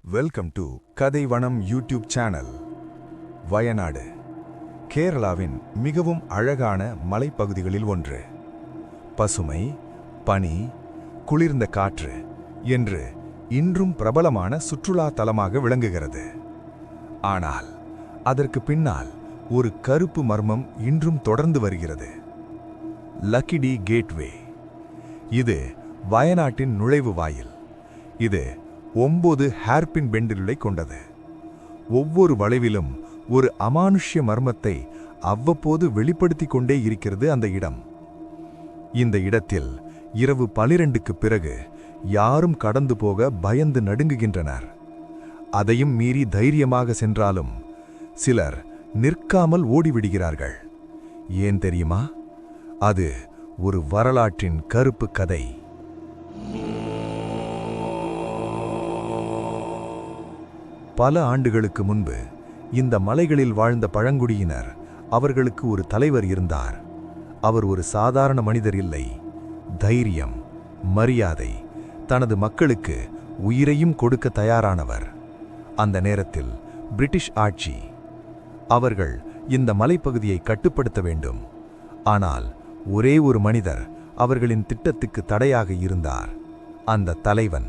Welcome to Kathaivanam YouTube channel. Wayanad கேரளாவின் மிகவும் அழகான மலைப்பகுதிகளில் ஒன்று. பசுமை, பனி, குளிர்ந்த காற்று என்று இன்றும் பிரபலமான சுற்றுலா தலமாக விளங்குகிறது. ஆனால் அதற்கு பின்னால் ஒரு கருப்பு மர்மம் இன்றும் தொடர்ந்து வருகிறது. லக்கிடி கேட்வே. இது வயநாட்டின் நுழைவு வாயில். இது 9 ஹேர்பின் பெண்டுகளை கொண்டது. ஒவ்வொரு வளைவிலும் ஒரு அமானுஷ்ய மர்மத்தை அவ்வப்போது வெளிப்படுத்திக் கொண்டே இருக்கிறது அந்த இடம். இந்த இடத்தில் இரவு 12க்கு பிறகு யாரும் கடந்து போக பயந்து நடுங்குகின்றனர். அதையும் மீறி தைரியமாக சென்றாலும் சிலர் நிற்காமல் ஓடிவிடுகிறார்கள். ஏன் தெரியுமா? அது ஒரு வரலாற்றின் கருப்பு கதை. பல ஆண்டுகளுக்கு முன்பு இந்த மலைகளில் வாழ்ந்த பழங்குடியினர், அவர்களுக்கு ஒரு தலைவர் இருந்தார். அவர் ஒரு சாதாரண மனிதர் இல்லை. தைரியம், மரியாதை, தனது மக்களுக்கு உயிரையும் கொடுக்க தயாரானவர். அந்த நேரத்தில் பிரிட்டிஷ் ஆட்சி. அவர்கள் இந்த மலைப்பகுதியை கட்டுப்படுத்த வேண்டும். ஆனால் ஒரே ஒரு மனிதர் அவர்களின் திட்டத்துக்கு தடையாக இருந்தார். அந்த தலைவன்.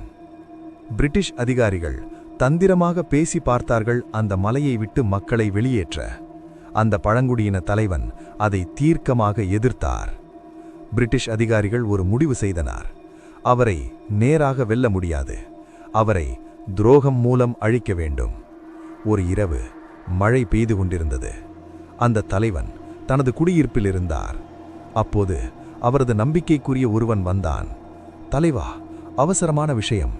பிரிட்டிஷ் அதிகாரிகள் தந்திரமாக பேசி பார்த்தார்கள் அந்த மலையை விட்டு மக்களை வெளியேற்ற. அந்த பழங்குடியின தலைவன் அதை தீர்க்கமாக எதிர்த்தார். பிரிட்டிஷ் அதிகாரிகள் ஒரு முடிவு செய்தனர். அவரை நேராக வெல்ல முடியாது. அவரை துரோகம் மூலம் அழிக்க வேண்டும். ஒரு இரவு மழை பெய்து கொண்டிருந்தது. அந்த தலைவன் தனது குடியிருப்பில் இருந்தார். அப்போது அவரது நம்பிக்கைக்குரிய ஒருவன் வந்தான். தலைவா, அவசரமான விஷயம்.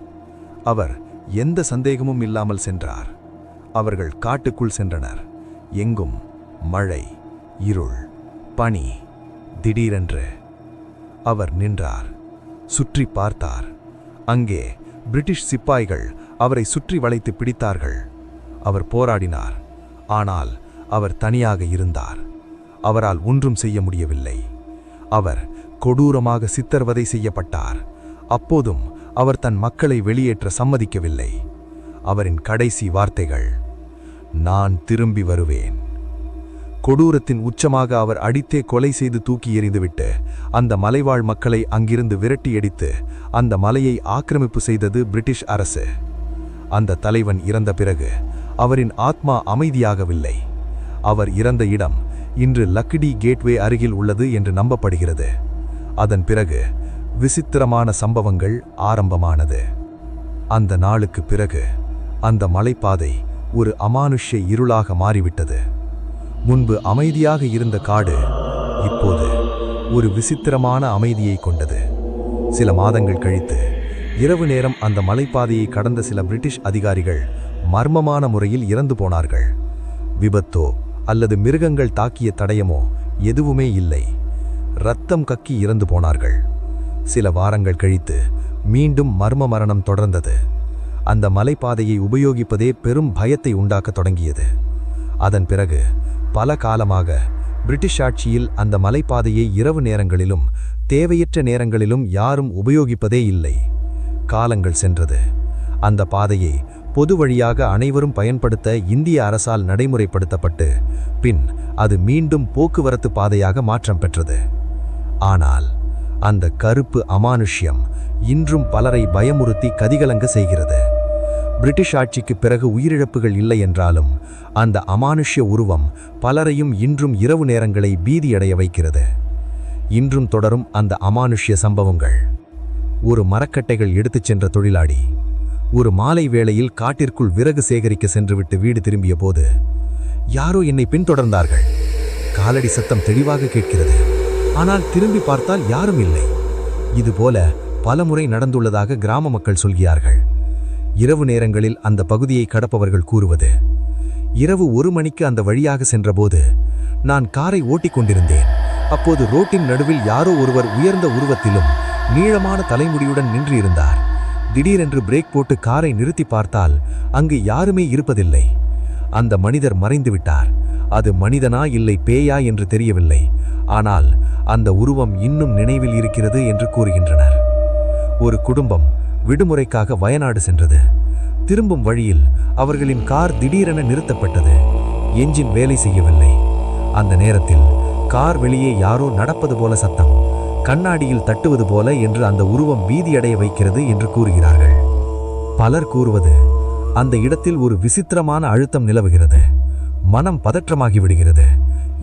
அவர் எந்த சந்தேகமும் இல்லாமல் சென்றார். அவர்கள் காட்டுக்குள் சென்றனர். எங்கும் மழை, இருள், பனி. திடீரென்று அவர் நின்றார். சுற்றி பார்த்தார். அங்கே பிரிட்டிஷ் சிப்பாய்கள் அவரை சுற்றி வளைத்து பிடித்தார்கள். அவர் போராடினார். ஆனால் அவர் தனியாக இருந்தார். அவரால் ஒன்றும் செய்ய முடியவில்லை. அவர் கொடூரமாக சித்திரவதை செய்யப்பட்டார். அப்போதும் அவர் தன் மக்களை வெளியேற்ற சம்மதிக்கவில்லை. அவரின் கடைசி வார்த்தைகள், நான் திரும்பி வருவேன். கொடூரத்தின் உச்சமாக அவர் அடித்தே கொலை செய்து தூக்கி எறிந்துவிட்டு அந்த மலைவாழ் மக்களை அங்கிருந்து விரட்டியடித்து அந்த மலையை ஆக்கிரமிப்பு செய்தது பிரிட்டிஷ் அரசு. அந்த தலைவன் இறந்த பிறகு அவரின் ஆத்மா அமைதியாகவில்லை. அவர் இறந்த இடம் இன்று லக்கிடி கேட்வே அருகில் உள்ளது என்று நம்பப்படுகிறது. அதன் பிறகு விசித்திரமான சம்பவங்கள் ஆரம்பமானது. அந்த நாளுக்கு பிறகு அந்த மலைப்பாதை ஒரு அமானுஷ்ய இருளாக மாறிவிட்டது. முன்பு அமைதியாக இருந்த காடு இப்போது ஒரு விசித்திரமான அமைதியை கொண்டது. சில மாதங்கள் கழித்து இரவு நேரம் அந்த மலைப்பாதையை கடந்த சில பிரிட்டிஷ் அதிகாரிகள் மர்மமான முறையில் இறந்து போனார்கள். விபத்தோ அல்லது மிருகங்கள் தாக்கிய தடயமோ எதுவுமே இல்லை. இரத்தம் கக்கி இறந்து போனார்கள். சில வாரங்கள் கழித்து மீண்டும் மர்ம மரணம் தொடர்ந்தது. அந்த மலைப்பாதையை உபயோகிப்பதே பெரும் பயத்தை உண்டாக்க தொடங்கியது. அதன் பிறகு பல காலமாக பிரிட்டிஷ் ஆட்சியில் அந்த மலைப்பாதையை இரவு நேரங்களிலும் தேவையற்ற நேரங்களிலும் யாரும் உபயோகிப்பதே இல்லை. காலங்கள் சென்றது. அந்த பாதையை பொது வழியாக அனைவரும் பயன்படுத்த இந்திய அரசால் நடைமுறைப்படுத்தப்பட்டு பின் அது மீண்டும் போக்குவரத்து பாதையாக மாற்றம் பெற்றது. ஆனால் அந்த கருப்பு அமானுஷ்யம் இன்றும் பலரை பயமுறுத்தி கதிகலங்க செய்கிறது. பிரிட்டிஷ் ஆட்சிக்கு பிறகு உயிரிழப்புகள் இல்லை என்றாலும் அந்த அமானுஷ்ய உருவம் பலரையும் இன்றும் இரவு நேரங்களை பீதியடைய வைக்கிறது. இன்றும் தொடரும் அந்த அமானுஷ்ய சம்பவங்கள். ஒரு மரக்கட்டைகள் எடுத்துச் சென்ற தொழிலாளி ஒரு மாலை வேளையில் காட்டிற்குள் விறகு சேகரிக்க சென்றுவிட்டு வீடு திரும்பிய போது யாரோ என்னை பின்தொடர்ந்தார்கள். காலடி சத்தம் தெளிவாக கேட்கிறது. ஆனால் திரும்பி பார்த்தால் யாரும் இல்லை. இதுபோல பலமுறை நடந்துள்ளதாக கிராம மக்கள் சொல்கிறார்கள். இரவு நேரங்களில் அந்த பகுதியை கடப்பவர்கள் கூறுவது, இரவு 1 மணிக்கு அந்த வழியாக சென்றபோது நான் காரை ஓட்டிக் கொண்டிருந்தேன். அப்போது ரோட்டின் நடுவில் யாரோ ஒருவர் உயர்ந்த உருவத்திலும் நீளமான தலைமுடியுடன் நின்று இருந்தார். திடீரென்று பிரேக் போட்டு காரை நிறுத்தி பார்த்தால் அங்கு யாருமே இருப்பதில்லை. அந்த மனிதர் மறைந்து விட்டார். அது மனிதனா இல்லை பேயா என்று தெரியவில்லை. ஆனால் அந்த உருவம் இன்னும் நினைவில் இருக்கிறது என்று கூறுகின்றனர். ஒரு குடும்பம் விடுமுறைக்காக வயநாடு சென்றது. திரும்பும் வழியில் அவர்களின் கார் திடீரென நிறுத்தப்பட்டது. என்ஜின் வேலை செய்யவில்லை. அந்த நேரத்தில் கார் வெளியே யாரோ நடப்பது போல சத்தம், கண்ணாடியில் தட்டுவது போல என்று அந்த உருவம் பீதியடைய வைக்கிறது என்று கூறுகிறார்கள். பலர் கூறுவது, அந்த இடத்தில் ஒரு விசித்திரமான அழுத்தம் நிலவுகிறது. மனம் பதற்றமாகி விடுகிறது.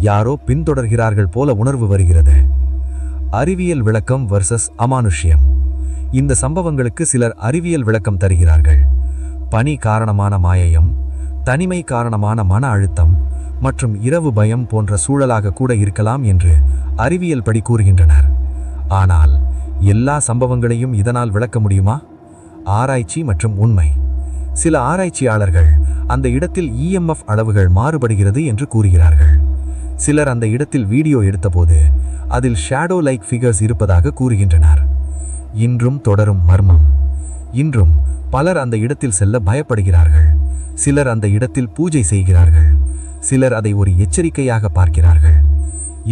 யாரோ பின்தொடர்கிறார்கள் போல உணர்வு வருகிறது. அறிவியல் விளக்கம் வர்சஸ் அமானுஷ்யம். இந்த சம்பவங்களுக்கு சிலர் அறிவியல் விளக்கம் தருகிறார்கள். பனி காரணமான மாயையம், தனிமை காரணமான மன அழுத்தம் மற்றும் இரவு பயம் போன்ற சூழலாக கூட இருக்கலாம் என்று அறிவியல் படி கூறுகின்றனர். ஆனால் எல்லா சம்பவங்களையும் இதனால் விளக்க முடியுமா? ஆராய்ச்சி மற்றும் உண்மை. சில ஆராய்ச்சியாளர்கள் அந்த இடத்தில் EMF அளவுகள் மாறுபடுகிறது என்று கூறுகிறார்கள். சிலர் அந்த இடத்தில் வீடியோ எடுத்தபோது அதில் ஷேடோ லைக் ஃபிகர்ஸ் இருப்பதாக கூறுகின்றனர். இன்றும் தொடரும் மர்மம். இன்றும் பலர் அந்த இடத்தில் செல்ல பயப்படுகிறார்கள். சிலர் அந்த இடத்தில் பூஜை செய்கிறார்கள். சிலர் அதை ஒரு எச்சரிக்கையாக பார்க்கிறார்கள்.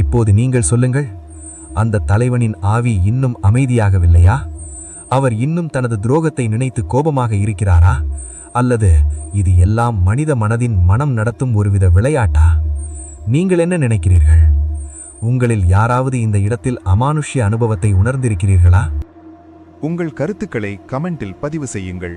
இப்போது நீங்கள் சொல்லுங்கள், அந்த தலைவனின் ஆவி இன்னும் அமைதியாகவில்லையா? அவர் இன்னும் தனது துரோகத்தை நினைத்து கோபமாக இருக்கிறாரா? அல்லது இது எல்லாம் மனித மனதின் மனம் நடத்தும் ஒருவித விளையாட்டா? நீங்கள் என்ன நினைக்கிறீர்கள்? உங்களில் யாராவது இந்த இடத்தில் அமானுஷ்ய அனுபவத்தை உணர்ந்திருக்கிறீர்களா? உங்கள் கருத்துக்களை கமெண்டில் பதிவு செய்யுங்கள்.